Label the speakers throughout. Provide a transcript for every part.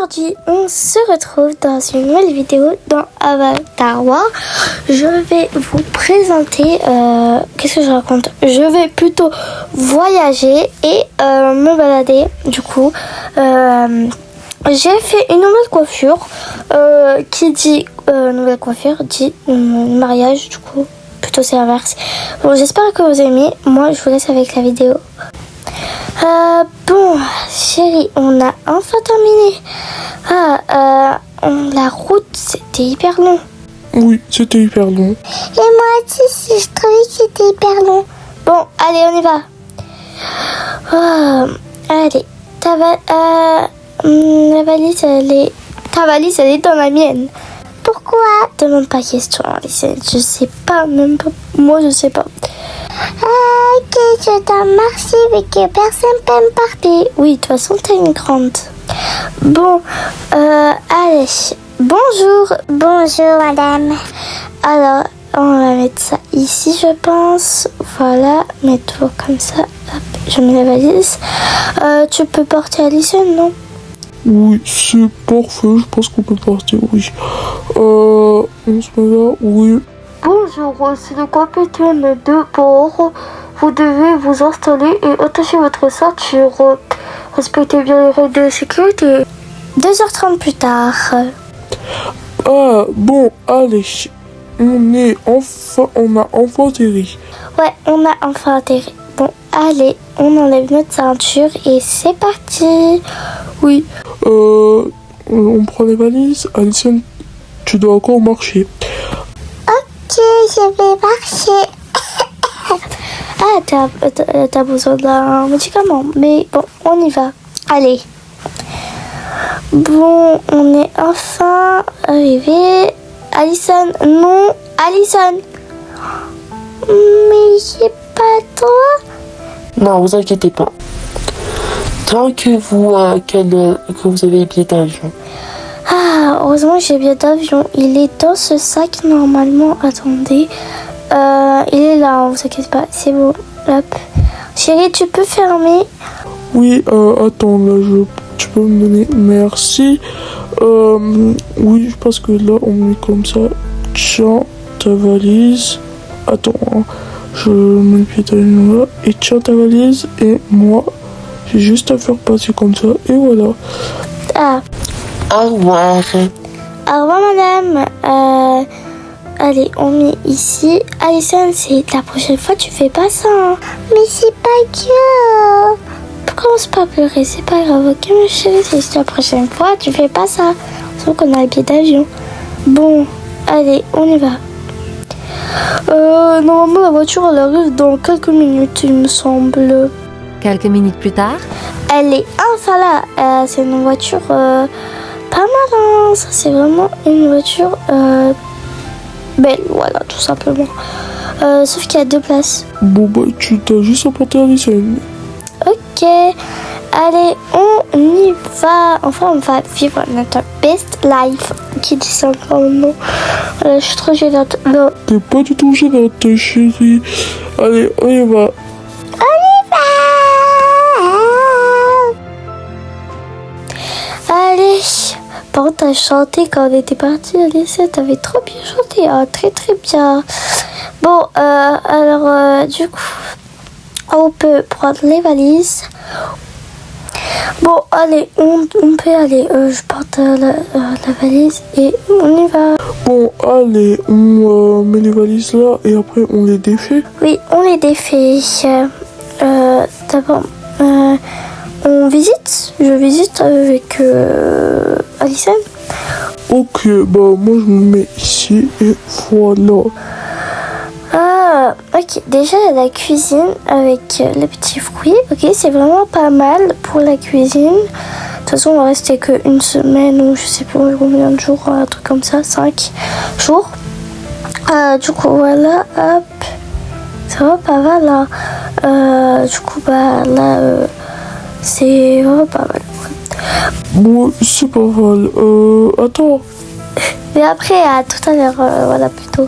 Speaker 1: Aujourd'hui, on se retrouve dans une nouvelle vidéo dans Avatar War. Je vais vous présenter... qu'est-ce que je raconte? Je vais plutôt voyager et me balader. Du coup, j'ai fait une nouvelle coiffure. Qui dit nouvelle coiffure dit mariage. Du coup, plutôt c'est l'inverse. Bon, j'espère que vous aimez. Moi, je vous laisse avec la vidéo. Bon, chérie, on a enfin terminé. La route, c'était hyper long.
Speaker 2: Oui, c'était hyper long.
Speaker 1: Et moi aussi, je trouvais que c'était hyper long. Bon, allez, on y va. Allez, la valise, ta valise, elle est dans la mienne. Pourquoi? Demande pas question, Alice. Je sais pas, même pas. Moi, je sais pas. Ok, je te remercie, mais que personne peut me parler. Oui, de toute façon, t'es une grande. Bon, allez. Bonjour. Bonjour, madame. Alors, on va mettre ça ici, je pense. Voilà, mets-toi comme ça. Hop, je mets la valise. Tu peux porter Alice, non?
Speaker 2: Oui, c'est parfait, je pense qu'on peut partir, oui. On se met là, oui.
Speaker 1: Bonjour, c'est le capitaine de bord. Vous devez vous installer et attacher votre ceinture. Respectez bien les règles de sécurité. 2h30 plus tard.
Speaker 2: Ah, bon, allez. On a enfin atterri.
Speaker 1: Ouais, on a enfin atterri. Bon, allez, on enlève notre ceinture et c'est parti.
Speaker 2: Oui. On prend les valises. Alison, tu dois encore marcher.
Speaker 1: Ok, je vais marcher. T'as besoin d'un médicament. Mais bon, on y va. Allez. Bon, on est enfin arrivé. Alison, non. Alison. Mais j'ai pas toi.
Speaker 3: Non, vous inquiétez pas. Tant que vous avez les billets d'avion.
Speaker 1: Ah, heureusement j'ai le billet d'avion. Il est dans ce sac normalement. Attendez. Il est là, vous inquiétez pas. C'est bon. Hop. Chérie, tu peux fermer?
Speaker 2: Oui, attends, là, tu peux me donner. Merci. Oui, parce que là, on met comme ça. Tiens, ta valise. Attends, hein. Je mets le pied d'avion là. Et tiens ta valise. Et moi, j'ai juste à faire passer comme ça. Et voilà.
Speaker 1: Ah.
Speaker 3: Au revoir.
Speaker 1: Au revoir, madame. Allez, on met ici. Alison, c'est la prochaine fois, tu fais pas ça. Hein. Mais c'est pas grave. Commence pas à pleurer, c'est pas grave. Ok, ma chérie, c'est juste la prochaine fois, tu fais pas ça. Sauf qu'on a le billet d'avion. Bon, allez, on y va. Normalement, la voiture, elle arrive dans quelques minutes, il me semble.
Speaker 4: Quelques minutes plus tard.
Speaker 1: Elle est enfin là. C'est une voiture pas mal. Hein. Ça, c'est vraiment une voiture belle, voilà, tout simplement. Sauf qu'il y a 2 places.
Speaker 2: Bon, bah, tu t'as juste à porter Alison.
Speaker 1: Ok. Allez, on y va. Enfin, on va vivre notre best life. Qui dit ça encore non? Je suis trop gênante. Non.
Speaker 2: T'es pas du tout gênante, chérie. Allez, on y va.
Speaker 1: Allez. Par contre, t'as chanté quand on était parti, Alice. T'avais trop bien chanté. Hein. Très très bien. Bon, alors, du coup, on peut prendre les valises. Bon, allez, on peut aller. Je porte la valise et on y va.
Speaker 2: Bon, allez, on met les valises là et après on les défait.
Speaker 1: Oui, on les défait. D'abord, on visite. Je visite avec Alison.
Speaker 2: Ok, bah moi je me mets ici et voilà.
Speaker 1: Ah, ok. Déjà, la cuisine avec les petits fruits. Ok, c'est vraiment pas mal pour la cuisine. De toute façon, on va rester qu'une semaine ou je sais pas combien de jours, un truc comme ça, 5 jours. Du coup, voilà, hop. C'est vraiment pas mal là. Du coup, bah là, c'est vraiment pas mal.
Speaker 2: Bon, c'est pas mal. Attends.
Speaker 1: Mais après, à tout à l'heure, voilà, plutôt.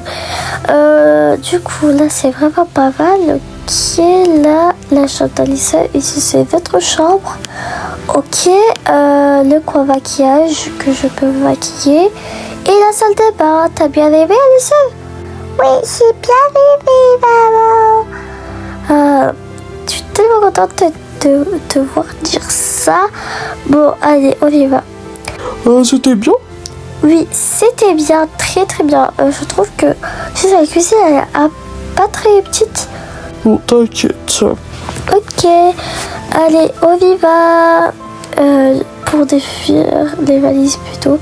Speaker 1: Du coup, là, c'est vraiment pas mal. Qui est là, la chambre d'Alissa. Ici, c'est votre chambre. Ok, le coin maquillage que je peux me maquiller. Et la salle de bain, t'as bien aimé, Alison? Oui, j'ai bien aimé, maman. Je suis tellement contente de te voir dire ça. Bon, allez, on y va.
Speaker 2: C'était bien?
Speaker 1: Oui, c'était bien, très très bien. Je trouve que juste la cuisine, elle est pas très petite.
Speaker 2: Bon, t'inquiète.
Speaker 1: Ok, allez, on y va. Pour défaire les valises plutôt.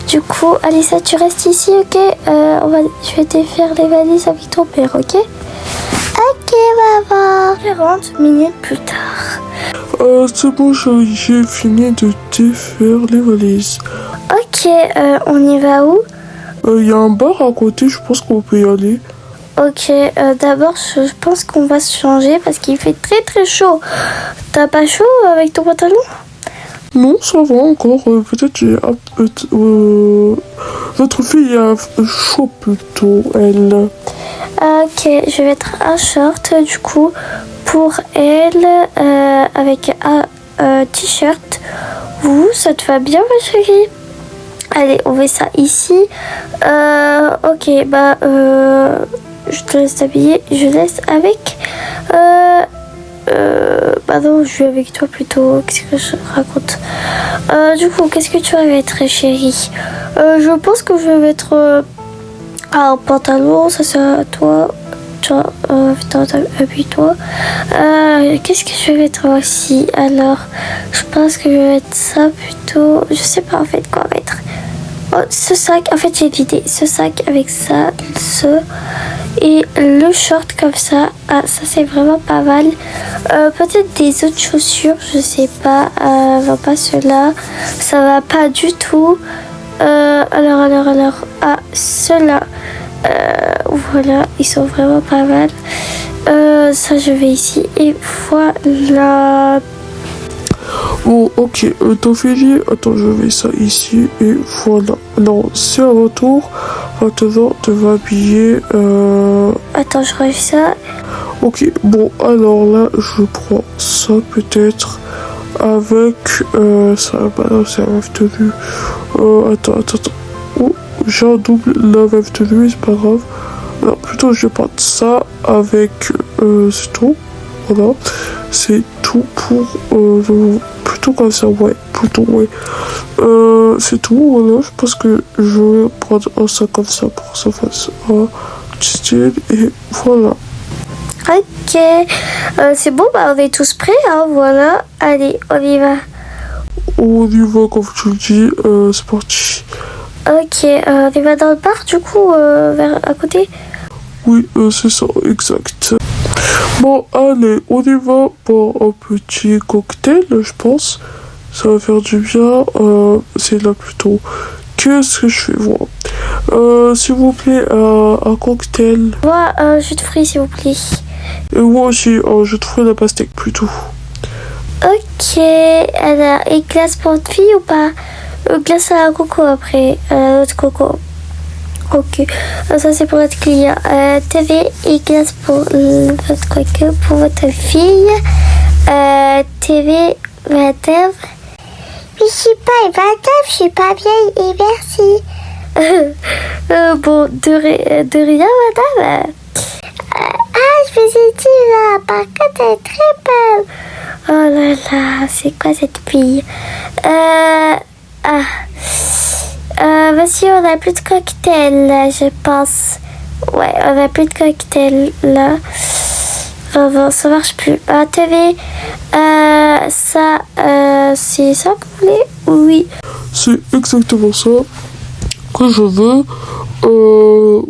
Speaker 1: Du coup, Alissa, tu restes ici, ok? Je vais défaire les valises avec ton père, ok? Ok, maman. 40 minutes plus tard.
Speaker 2: C'est bon, chérie, j'ai fini de défaire les valises.
Speaker 1: Ok, on y va où?
Speaker 2: Il y a un bar à côté, je pense qu'on peut y aller.
Speaker 1: Ok, d'abord, je pense qu'on va se changer parce qu'il fait très très chaud. T'as pas chaud avec ton pantalon?
Speaker 2: Non, ça va encore. Peut-être j'ai... Votre fille a chaud plutôt, elle.
Speaker 1: Ok, je vais mettre un short du coup pour elle avec un t-shirt. Ouh, ça te va bien, ma chérie? Allez, on met ça ici. Ok, je te laisse t'habiller. Je laisse avec. Non, je vais avec toi plutôt. Qu'est-ce que je raconte? Du coup, qu'est-ce que tu vas mettre, chérie? Je pense que je vais mettre un pantalon. Ça, c'est à toi. Tiens, appuie-toi. Qu'est-ce que je vais mettre aussi? Alors, je pense que je vais mettre ça plutôt. Je sais pas en fait quoi mettre. Oh, ce sac, en fait j'ai l'idée. Ce sac avec ça, et le short comme ça. Ah, ça c'est vraiment pas mal. Peut-être des autres chaussures, je sais pas. Non, pas ceux-là. Ça va pas du tout. Alors. Ah, ceux-là. Voilà, ils sont vraiment pas mal. Ça je vais ici. Et voilà.
Speaker 2: Bon, ok, ton filet, attends, je mets ça ici, et voilà. Non, c'est à votre tour. Maintenant, tu vas habiller.
Speaker 1: Attends, je range ça.
Speaker 2: Ok, bon, alors là, je prends ça peut-être avec. Ça, non, c'est la même tenue. Attends. Oh, j'ai un double la même tenue, c'est pas grave. Alors, plutôt, je vais prendre ça avec. C'est tout. Voilà. C'est tout pour. Plutôt comme ça, ouais. C'est tout, voilà. Je pense que je vais prendre un sac comme ça pour que ça fasse un petit style. Et voilà.
Speaker 1: Ok, c'est bon, on est tous prêts, hein, voilà. Allez, on y va.
Speaker 2: On y va, comme tu le dis, c'est parti.
Speaker 1: Ok, on y va dans le bar, du coup, à côté.
Speaker 2: Oui, c'est ça, exact. Bon, allez, on y va pour un petit cocktail, je pense. Ça va faire du bien. C'est là plutôt. Qu'est-ce que je fais voir? S'il vous plaît, un cocktail.
Speaker 1: Moi, jus de fruits, s'il vous plaît.
Speaker 2: Et moi aussi, je trouve la pastèque plutôt.
Speaker 1: Ok, alors, et glace pour une fille ou pas? Glace à la coco après, l'autre coco. Ok, ça c'est pour votre client. TV et glace pour votre fille. TV, madame. Mais je suis pas madame, je suis pas vieille et merci. Bon, de rien, madame. Je vous ai dit là, par contre elle est très belle. Oh là là, c'est quoi cette fille? Monsieur, on n'a plus de cocktail là, je pense. Ouais, on n'a plus de cocktail là. Bon, ça marche plus. TV, ça, c'est ça que vous voulez? Oui.
Speaker 2: C'est exactement ça que je veux.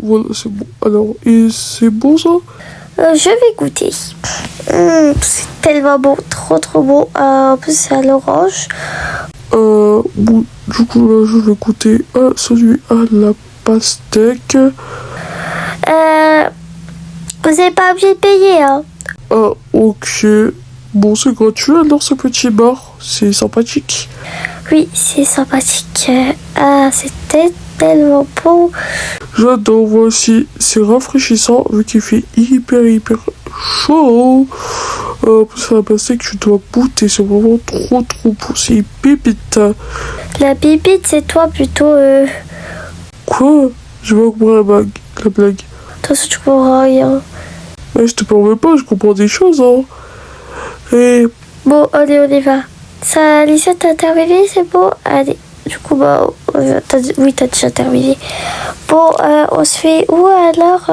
Speaker 2: Voilà, c'est bon. Alors, et c'est bon ça?
Speaker 1: Je vais goûter. C'est tellement bon, trop bon. En plus, c'est à l'orange.
Speaker 2: Bon, du coup, là, je vais goûter celui à la pastèque.
Speaker 1: Vous n'êtes pas obligé de payer, hein.
Speaker 2: Ah, ok. Bon, c'est gratuit alors ce petit bar. C'est sympathique.
Speaker 1: Oui, c'est sympathique. C'était tellement beau.
Speaker 2: J'adore, voici. C'est rafraîchissant vu qu'il fait hyper chaud. C'est un pastèque que tu dois goûter. C'est vraiment trop bon. C'est une pépite.
Speaker 1: La pépite, c'est toi plutôt.
Speaker 2: Quoi? Je vais comprendre la blague.
Speaker 1: Toi, tu comprends rien.
Speaker 2: Mais je te permets pas, je comprends des choses, hein. Et...
Speaker 1: Bon, allez, on y va. Ça, Lisa, t'as terminé, c'est bon? Allez, du coup, bah, oui, t'as déjà terminé. Bon, on se fait où alors?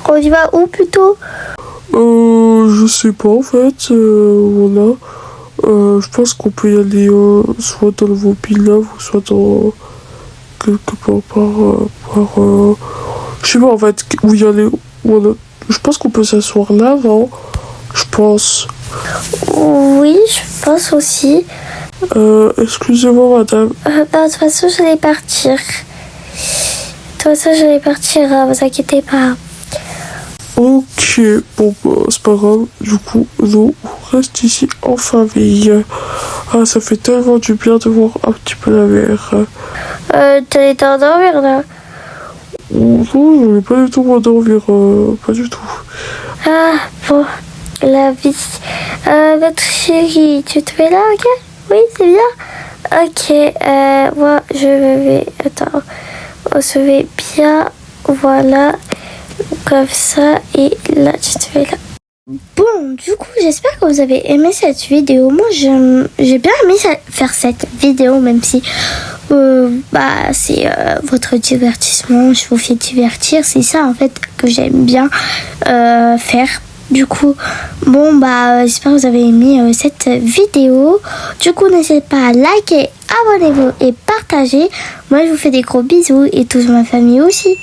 Speaker 1: On y va où plutôt?
Speaker 2: Je sais pas en fait, voilà. Je pense qu'on peut y aller soit dans le Vaubilave ou soit dans quelque part je sais pas en fait où y aller. Voilà. Je pense qu'on peut s'asseoir là avant. Je pense.
Speaker 1: Oui, je pense aussi.
Speaker 2: Excusez-moi madame.
Speaker 1: Non, de toute façon, j'allais partir. Vous inquiétez pas.
Speaker 2: Ok, bon bah c'est pas grave. Du coup, nous on reste ici en famille. Ah, ça fait tellement du bien de voir un petit peu la mer.
Speaker 1: T'allais t'endormir là?
Speaker 2: Non, je vais pas du tout m'endormir, pas du tout.
Speaker 1: Ah, bon, la vie. Notre chérie, tu te mets là, ok? Oui, c'est bien? Ok, moi, je me mets... Attends, on se met bien, voilà, comme ça, et là, tu te mets là. Bon, du coup, j'espère que vous avez aimé cette vidéo. Moi, j'ai bien aimé faire cette vidéo, même si c'est votre divertissement. Je vous fais divertir. C'est ça, en fait, que j'aime bien faire. Du coup, bon, j'espère que vous avez aimé cette vidéo. Du coup, n'hésitez pas à liker, abonnez-vous et partagez. Moi, je vous fais des gros bisous et toute ma famille aussi.